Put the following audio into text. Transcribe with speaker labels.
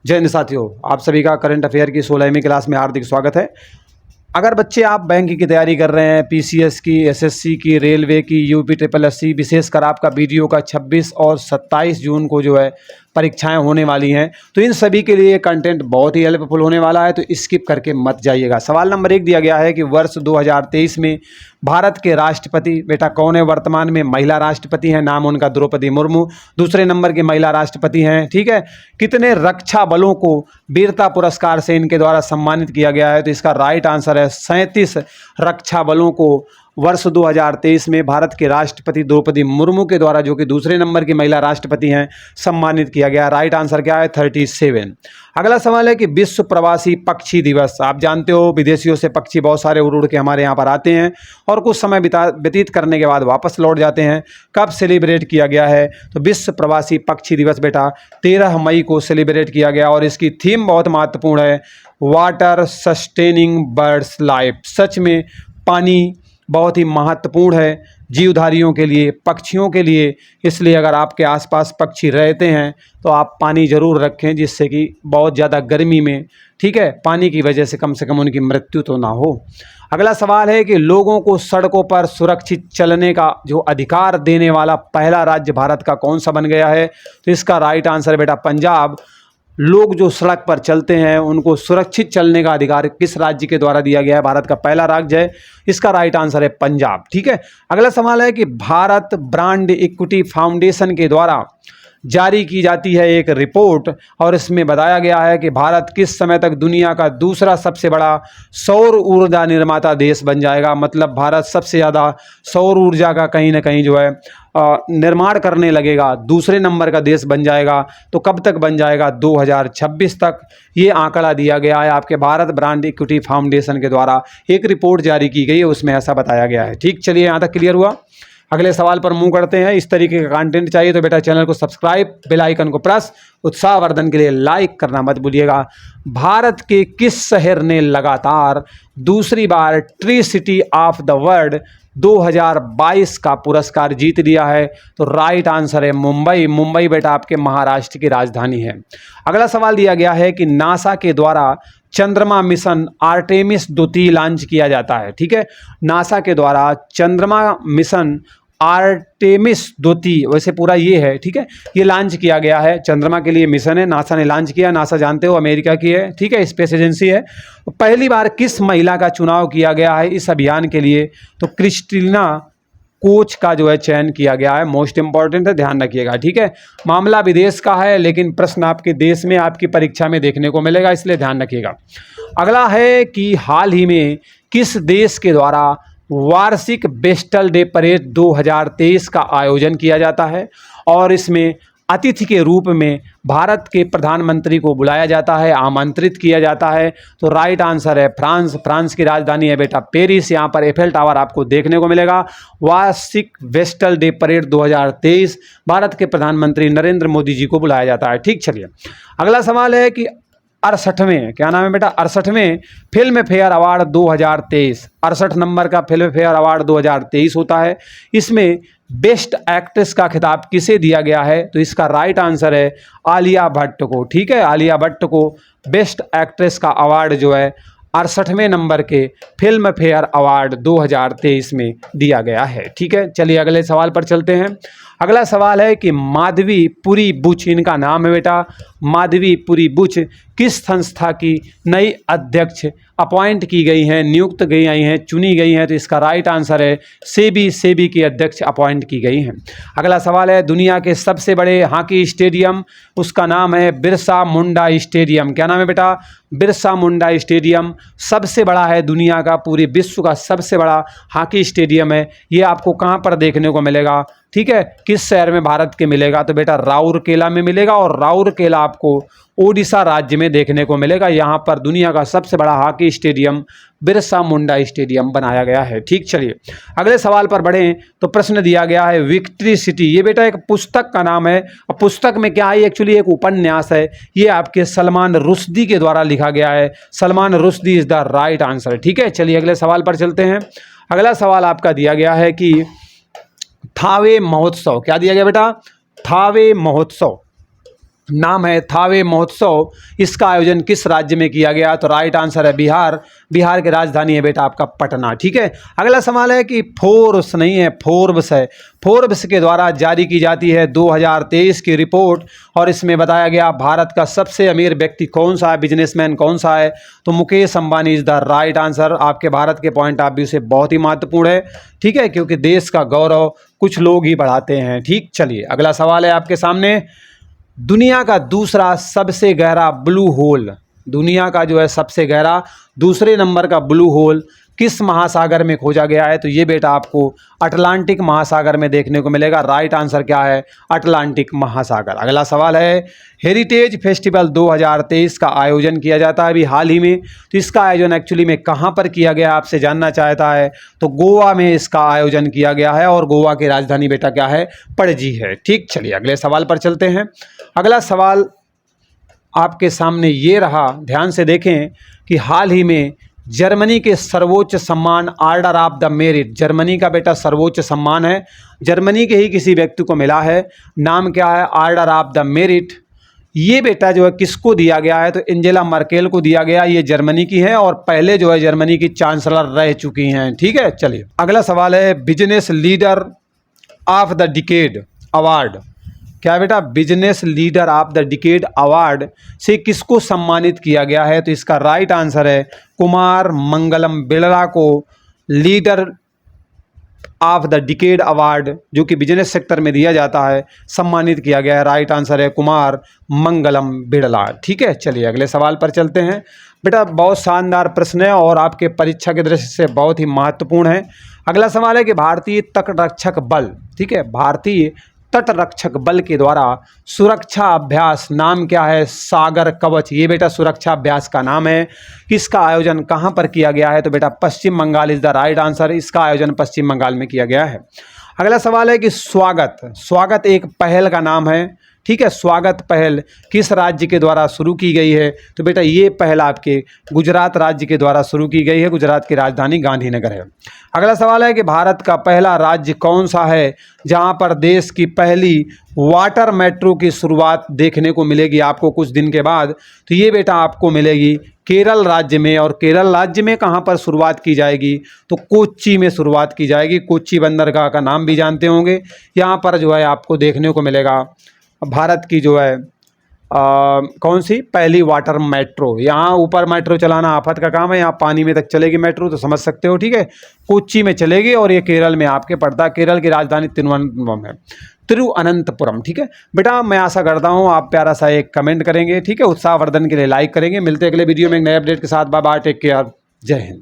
Speaker 1: जय हिंद साथियों, आप सभी का करंट अफेयर की 16वीं क्लास में हार्दिक स्वागत है। अगर बच्चे आप बैंक की तैयारी कर रहे हैं, पीसीएस की, एसएससी की, रेलवे की, यूपी ट्रिपल एससी, विशेषकर आपका वीडियो का 26 और 27 जून को जो है परीक्षाएं होने वाली हैं, तो इन सभी के लिए कंटेंट बहुत ही हेल्पफुल होने वाला है, तो स्किप करके मत जाइएगा। सवाल नंबर 1 दिया गया है कि वर्ष 2023 में भारत के राष्ट्रपति बेटा कौन है? वर्तमान में महिला राष्ट्रपति हैं, नाम उनका द्रौपदी मुर्मू दूसरे नंबर के महिला राष्ट्रपति हैं। ठीक है, कितने रक्षा बलों को वीरता पुरस्कार से इनके द्वारा सम्मानित किया गया है? तो इसका राइट आंसर है 37 रक्षा बलों को वर्ष 2023 में भारत के राष्ट्रपति द्रौपदी मुर्मू के द्वारा, जो कि दूसरे नंबर की महिला राष्ट्रपति हैं, सम्मानित किया गया। राइट आंसर क्या है? 37। अगला सवाल है कि विश्व प्रवासी पक्षी दिवस, आप जानते हो विदेशियों से पक्षी बहुत सारे उड़ उड़ के हमारे यहाँ पर आते हैं और कुछ समय व्यतीत करने के बाद वापस लौट जाते हैं। कब सेलिब्रेट किया गया है? तो विश्व प्रवासी पक्षी दिवस बेटा 13 मई को सेलिब्रेट किया गया और इसकी थीम बहुत महत्वपूर्ण है, वाटर सस्टेनिंग बर्ड्स लाइफ। सच में पानी बहुत ही महत्वपूर्ण है जीवधारियों के लिए, पक्षियों के लिए, इसलिए अगर आपके आसपास पक्षी रहते हैं तो आप पानी ज़रूर रखें, जिससे कि बहुत ज़्यादा गर्मी में, ठीक है, पानी की वजह से कम उनकी मृत्यु तो ना हो। अगला सवाल है कि लोगों को सड़कों पर सुरक्षित चलने का जो अधिकार देने वाला पहला राज्य भारत का कौन सा बन गया है? तो इसका राइट आंसर बेटा पंजाब। लोग जो सड़क पर चलते हैं उनको सुरक्षित चलने का अधिकार किस राज्य के द्वारा दिया गया है? भारत का पहला राज्य है, इसका राइट आंसर है पंजाब। ठीक है, अगला सवाल है कि भारत ब्रांड इक्विटी फाउंडेशन के द्वारा जारी की जाती है एक रिपोर्ट और इसमें बताया गया है कि भारत किस समय तक दुनिया का दूसरा सबसे बड़ा सौर ऊर्जा निर्माता देश बन जाएगा। मतलब भारत सबसे ज़्यादा सौर ऊर्जा का कहीं ना कहीं जो है निर्माण करने लगेगा, दूसरे नंबर का देश बन जाएगा। तो कब तक बन जाएगा? 2026 तक ये आंकड़ा दिया गया है आपके भारत ब्रांड इक्विटी फाउंडेशन के द्वारा। एक रिपोर्ट जारी की गई है, उसमें ऐसा बताया गया है। ठीक, चलिए यहाँ तक क्लियर हुआ। अगले सवाल पर मूव करते हैं। इस तरीके का कंटेंट चाहिए तो बेटा चैनल को सब्सक्राइब, बेल आइकन को प्रेस, उत्साहवर्धन के लिए लाइक करना मत भूलिएगा। भारत के किस शहर ने लगातार दूसरी बार tree city of the world 2022 का पुरस्कार जीत लिया है? तो राइट आंसर है मुंबई। मुंबई बेटा आपके महाराष्ट्र की राजधानी है। अगला सवाल दिया गया है कि नासा के द्वारा चंद्रमा मिशन आर्टेमिस 2 लॉन्च किया जाता है। ठीक है, नासा के द्वारा चंद्रमा मिशन आर्टेमिस 2, वैसे पूरा ये है, ठीक है, ये लॉन्च किया गया है। चंद्रमा के लिए मिशन है, नासा ने लॉन्च किया। नासा जानते हो अमेरिका की है, ठीक है, स्पेस एजेंसी है। पहली बार किस महिला का चुनाव किया गया है इस अभियान के लिए? तो क्रिस्टिना कोच का जो है चयन किया गया है। मोस्ट इंपॉर्टेंट है, ध्यान रखिएगा। ठीक है, मामला विदेश का है लेकिन प्रश्न आपके देश में आपकी परीक्षा में देखने को मिलेगा, इसलिए ध्यान रखिएगा। अगला है कि हाल ही में किस देश के द्वारा वार्षिक वेस्टल डे परेड 2023 का आयोजन किया जाता है और इसमें अतिथि के रूप में भारत के प्रधानमंत्री को बुलाया जाता है, आमंत्रित किया जाता है? तो राइट आंसर है फ्रांस। फ्रांस की राजधानी है बेटा पेरिस। यहाँ पर एफेल टावर आपको देखने को मिलेगा। वार्षिक वेस्टल डे परेड 2023 भारत के प्रधानमंत्री नरेंद्र मोदी जी को बुलाया जाता है। ठीक, चलिए अगला सवाल है कि 68वें, क्या नाम है बेटा? 68वें फिल्म फेयर अवार्ड 2023, 68 नंबर का फिल्म फेयर अवार्ड 2023 होता है। इसमें बेस्ट एक्ट्रेस का खिताब किसे दिया गया है? तो इसका राइट आंसर है आलिया भट्ट को। ठीक है, आलिया भट्ट को बेस्ट एक्ट्रेस का अवार्ड जो है 68वें नंबर के फिल्म फेयर अवार्ड 2023 में दिया गया है। ठीक है, चलिए अगले सवाल पर चलते हैं। अगला सवाल है कि माधवी पुरी बुच, इनका नाम है बेटा माधवी पुरी बुच, किस संस्था की नई अध्यक्ष अपॉइंट की गई हैं, नियुक्त गई आई हैं, चुनी गई हैं? तो इसका राइट आंसर है सेबी की अध्यक्ष अपॉइंट की गई हैं। अगला सवाल है दुनिया के सबसे बड़े हॉकी स्टेडियम, उसका नाम है बिरसा मुंडा स्टेडियम। क्या नाम है बेटा? बिरसा मुंडा स्टेडियम सबसे बड़ा है दुनिया का, पूरे विश्व का सबसे बड़ा हॉकी स्टेडियम है। ये आपको कहाँ पर देखने को मिलेगा? ठीक है, किस शहर में भारत के मिलेगा? तो बेटा राउरकेला में मिलेगा और राउरकेला आपको ओडिशा राज्य में देखने को मिलेगा। यहाँ पर दुनिया का सबसे बड़ा hockey stadium Birsa Munda stadium बनाया गया है। ठीक, चलिए अगले सवाल पर बढ़ें तो प्रश्न दिया गया है विक्ट्री सिटी। ये बेटा एक पुस्तक का नाम है और पुस्तक में क्या है? एक्चुअली एक उपन्यास है। ये आपके सलमान रुश्दी के द्वारा लिखा गया है। Salman Rushdie is the right answer. ठीक है, चलिए अगले सवाल पर चलते हैं। अगला सवाल आपका दिया गया है कि थावे महोत्सव, क्या दिया गया बेटा? थावे महोत्सव नाम है थावे महोत्सव, इसका आयोजन किस राज्य में किया गया? तो राइट आंसर है बिहार। बिहार की राजधानी है बेटा आपका पटना। ठीक है, अगला सवाल है कि फोर्ब्स नहीं है, फोर्ब्स है। फोर्ब्स के द्वारा जारी की जाती है 2023 की रिपोर्ट, और इसमें बताया गया भारत का सबसे अमीर व्यक्ति कौन सा है, बिजनेसमैन कौन सा है? तो Mukesh Ambani is the right answer. आपके भारत के पॉइंट ऑफ व्यू से बहुत ही महत्वपूर्ण है। ठीक है, क्योंकि देश का गौरव कुछ लोग ही बढ़ाते हैं। ठीक, चलिए अगला सवाल है आपके सामने। दुनिया का दूसरा सबसे गहरा ब्लू होल, दुनिया का जो है सबसे गहरा दूसरे नंबर का ब्लू होल किस महासागर में खोजा गया है? तो ये बेटा आपको अटलांटिक महासागर में देखने को मिलेगा। राइट आंसर क्या है? अटलांटिक महासागर। अगला सवाल है, हेरिटेज फेस्टिवल 2023 का आयोजन किया जाता है अभी हाल ही में, तो इसका आयोजन एक्चुअली में कहाँ पर किया गया आपसे जानना चाहता है? तो गोवा में इसका आयोजन किया गया है, और गोवा की राजधानी बेटा क्या है? पणजी है। ठीक, चलिए अगले सवाल पर चलते हैं। अगला सवाल आपके सामने ये रहा, ध्यान से देखें कि हाल ही में जर्मनी के सर्वोच्च सम्मान order of the merit, Germany का बेटा सर्वोच्च सम्मान है, जर्मनी के ही किसी व्यक्ति को मिला है। नाम क्या है? Order of the merit. ये बेटा जो है किसको दिया गया है? तो एंजेला मर्केल को दिया गया। ये जर्मनी की है और पहले जो है जर्मनी की चांसलर रह चुकी हैं। ठीक है, चलिए अगला सवाल है, business leader of the decade award, क्या बेटा? Business leader of the decade award से किसको सम्मानित किया गया है? तो इसका राइट आंसर है कुमार मंगलम बिरला को leader of the decade award, जो कि बिजनेस सेक्टर में दिया जाता है, सम्मानित किया गया है। राइट आंसर है कुमार मंगलम बिरला। ठीक है, चलिए अगले सवाल पर चलते हैं। बेटा बहुत शानदार प्रश्न है और आपके परीक्षा के दृष्टि से बहुत ही महत्वपूर्ण है। अगला सवाल है कि भारतीय तटरक्षक बल, ठीक है, भारतीय तटरक्षक बल के द्वारा सुरक्षा अभ्यास नाम क्या है? सागर कवच। ये बेटा सुरक्षा अभ्यास का नाम है। किसका आयोजन कहाँ पर किया गया है? तो बेटा Pashchim Bangal is the right answer. इसका आयोजन पश्चिम बंगाल में किया गया है। अगला सवाल है कि स्वागत, स्वागत एक पहल का नाम है। ठीक है, स्वागत पहल किस राज्य के द्वारा शुरू की गई है? तो बेटा ये पहल आपके गुजरात राज्य के द्वारा शुरू की गई है। गुजरात की राजधानी गांधीनगर है। अगला सवाल है कि भारत का पहला राज्य कौन सा है जहां पर देश की पहली वाटर मेट्रो की शुरुआत देखने को मिलेगी आपको कुछ दिन के बाद? तो ये बेटा आपको मिलेगी केरल राज्य में। और केरल राज्य में कहाँ पर शुरुआत की जाएगी? तो कोच्चि में शुरुआत की जाएगी। कोच्चि बंदरगाह का नाम भी जानते होंगे। यहाँ पर जो है आपको देखने को मिलेगा भारत की जो है कौन सी पहली वाटर मेट्रो। यहाँ ऊपर मेट्रो चलाना आफत का काम है, यहाँ पानी में तक चलेगी मेट्रो, तो समझ सकते हो। ठीक है, कोच्चि में चलेगी और ये केरल में आपके पड़ता है। केरल की राजधानी तिरुवनंतपुरम है, तिरुअनंतपुरम। ठीक है बेटा, मैं आशा करता हूँ आप प्यारा सा एक कमेंट करेंगे। ठीक है, उत्साहवर्धन के लिए लाइक करेंगे। मिलते हैं अगले वीडियो में एक नए अपडेट के साथ। बाय बाय, टेक केयर, जय हिंद।